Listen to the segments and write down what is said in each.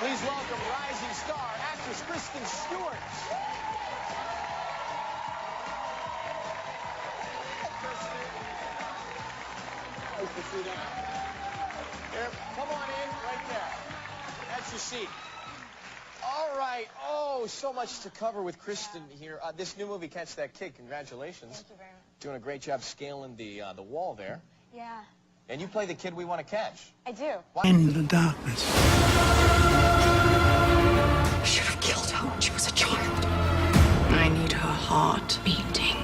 Please welcome rising star, actress Kristen Stewart. Nice to see that. Here, come on in, right there. That's your seat. All right. Oh, so much to cover with Kristen here. This new movie, Catch That Kid. Congratulations. Thank you very much. Doing a great job scaling the wall there. Yeah. And you play the kid we want to catch. I do. Why? In the darkness. I should have killed her when she was a child. I need her heart beating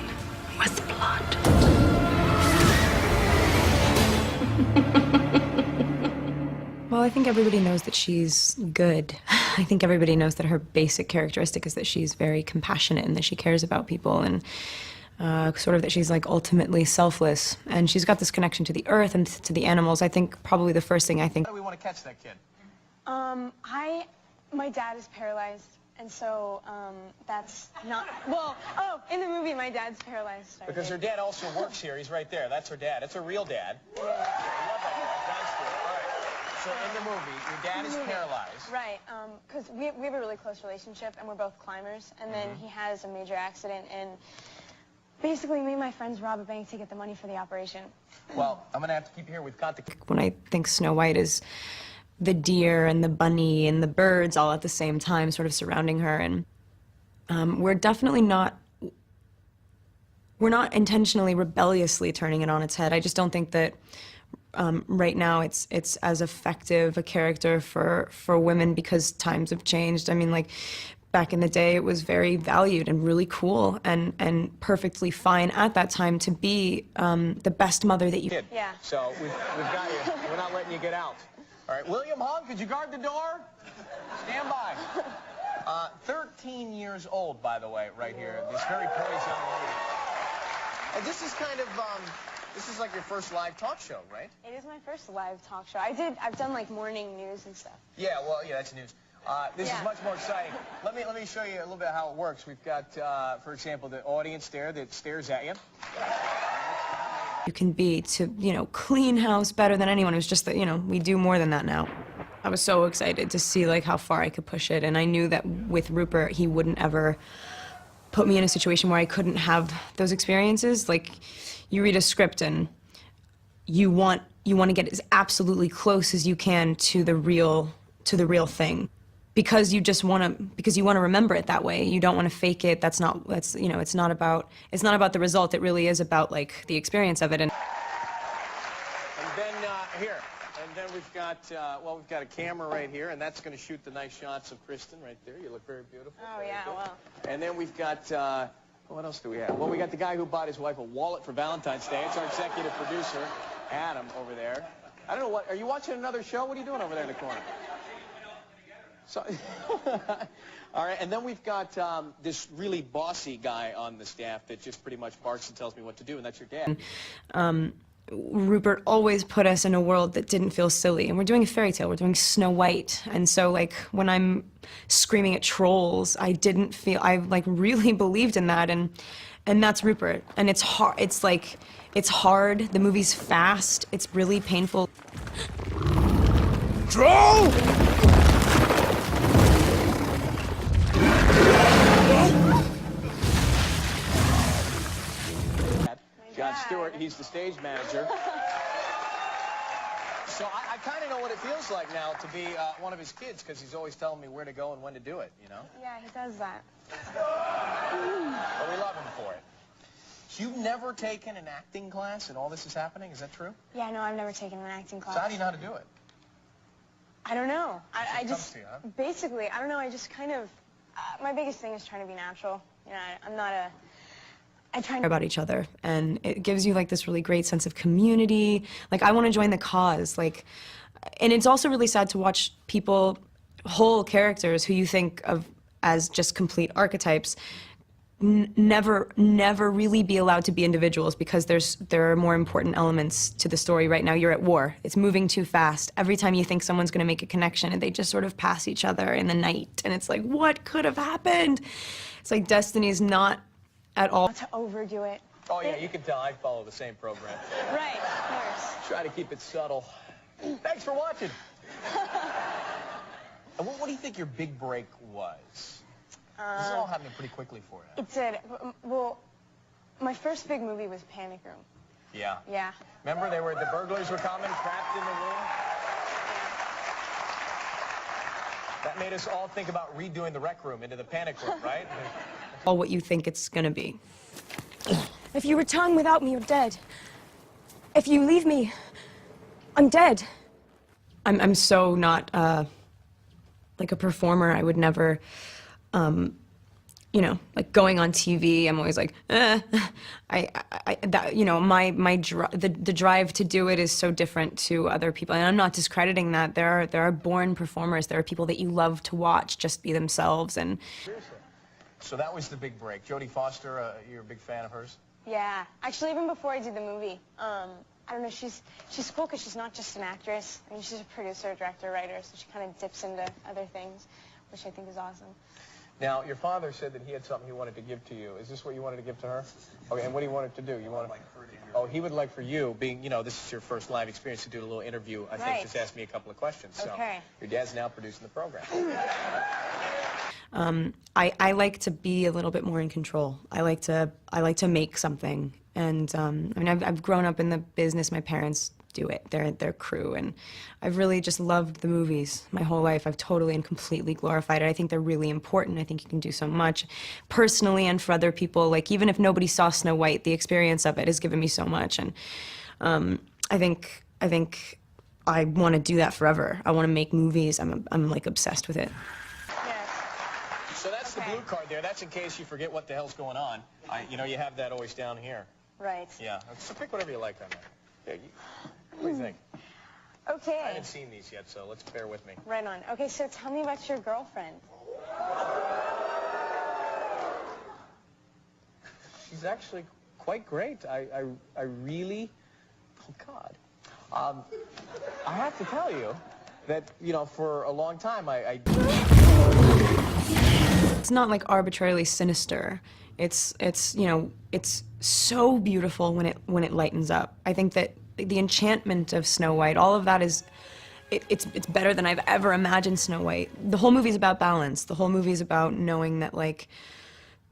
with blood. Well, I think everybody knows that she's good. I think everybody knows that her basic characteristic is that she's very compassionate and that she cares about people and sort of that she's like ultimately selfless. And she's got this connection to the earth and to the animals. I think probably the first thing I think... Why do we want to catch that kid? My dad is paralyzed, and so, that's not, well, in the movie, my dad's paralyzed. Because her dad also works here. He's right there. That's her dad. It's her real dad. Yeah. I love that. That's good. All right. So in the movie, your dad is paralyzed. Right, because we have a really close relationship, and we're both climbers, and then he has a major accident, and basically me and my friends rob a bank to get the money for the operation. Well, I'm going to have to keep you here. We've got the... When I think Snow White is the deer and the bunny and the birds all at the same time sort of surrounding her, and we're definitely not... We're not intentionally, rebelliously turning it on its head. I just don't think that right now it's as effective a character for women because times have changed. I mean, like, back in the day, it was very valued and really cool and perfectly fine at that time to be the best mother that you... Yeah. So we've got you. We're not letting you get out. All right, William Hung, could you guard the door? Stand by. 13 years old, by the way, right here. This very poised young lady. And this is kind of, this is like your first live talk show, right? It is my first live talk show. I've done like morning news and stuff. Yeah, well, yeah, that's news. This is much more exciting. Let me show you a little bit how it works. We've got, for example, the audience there that stares at you. You can be to, you know, clean house better than anyone. It was just that, you know, we do more than that now. I was so excited to see, like, how far I could push it, and I knew that with Rupert, he wouldn't ever put me in a situation where I couldn't have those experiences. Like, you read a script and you want to get as absolutely close as you can to the real thing. Because you just want to remember it that way. You don't want to fake it. It's not about the result. It really is about like the experience of it. And then we've got we've got a camera right here, and that's going to shoot the nice shots of Kristen right there. You look very beautiful. Oh yeah, well. And then we've got what else do we have? Well, we got the guy who bought his wife a wallet for Valentine's Day. It's our executive producer, Adam, over there. I don't know what. Are you watching another show? What are you doing over there in the corner? So, all right, and then we've got this really bossy guy on the staff that just pretty much barks and tells me what to do, and that's your dad. Rupert always put us in a world that didn't feel silly, and we're doing a fairy tale. We're doing Snow White, and so like when I'm screaming at trolls, I like really believed in that, and that's Rupert. And it's hard. It's like it's hard. The movie's fast. It's really painful. Troll! John Stewart, he's the stage manager. So I kind of know what it feels like now to be one of his kids, because he's always telling me where to go and when to do it, you know? Yeah, he does that. But we love him for it. You've never taken an acting class and all this is happening? Is that true? Yeah, no, I've never taken an acting class. So how do you know how to do it? I don't know. I just, to you, huh? basically, I don't know, I just kind of, my biggest thing is trying to be natural. You know, I'm not a... I try about each other, and it gives you like this really great sense of community. Like, I want to join the cause, like, and it's also really sad to watch people, whole characters who you think of as just complete archetypes, never really be allowed to be individuals, because there are more important elements to the story right now. You're at war. It's moving too fast. Every time you think someone's going to make a connection, and they just sort of pass each other in the night, and it's like, what could have happened? It's like destiny's not at all. Not to overdo it. Oh, yeah, you can tell I follow the same program. Right, of course. Try to keep it subtle. Thanks for watching. And what do you think your big break was? This is all happening pretty quickly for you. It did. Well, my first big movie was Panic Room. Yeah. Yeah. Remember, the burglars were coming, trapped in the room? That made us all think about redoing the Rec Room into the Panic Room, right? All what you think it's gonna be. If you return without me, you're dead. If you leave me, I'm dead. I'm so not like a performer. I would never, you know, like going on TV. I'm always like, that, you know, the drive to do it is so different to other people, and I'm not discrediting that. There are born performers. There are people that you love to watch just be themselves. And so that was the big break. Jodie Foster, you're a big fan of hers? Yeah. Actually, even before I did the movie, I don't know, she's cool because she's not just an actress. I mean, she's a producer, director, writer, so she kind of dips into other things, which I think is awesome. Now, your father said that he had something he wanted to give to you. Is this what you wanted to give to her? Okay, and what do you want it to do? You want Oh, he would like for you, being, you know, this is your first live experience, to do a little interview. I think just ask me a couple of questions. Okay. So your dad's now producing the program. I like to be a little bit more in control. I like to make something. And I mean, I've grown up in the business. My parents do it. They're crew, and I've really just loved the movies my whole life. I've totally and completely glorified it. I think they're really important. I think you can do so much personally and for other people. Like, even if nobody saw Snow White, the experience of it has given me so much. And I think I want to do that forever. I want to make movies. I'm like obsessed with it. So that's the blue card there. That's in case you forget what the hell's going on. You know, you have that always down here. Right. Yeah. So pick whatever you like on that. Yeah, what do you think? Okay. I haven't seen these yet, so let's bear with me. Right on. Okay, so tell me about your girlfriend. She's actually quite great. I really, oh God. I have to tell you that, you know, for a long time It's not like arbitrarily sinister. It's you know, it's so beautiful when it lightens up. I think that the enchantment of Snow White, all of that is, it's better than I've ever imagined Snow White. The whole movie is about balance. The whole movie is about knowing that, like,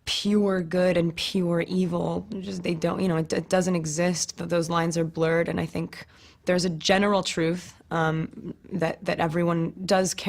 pure good and pure evil, just they don't, you know, it doesn't exist. Those lines are blurred, and I think there's a general truth that everyone does care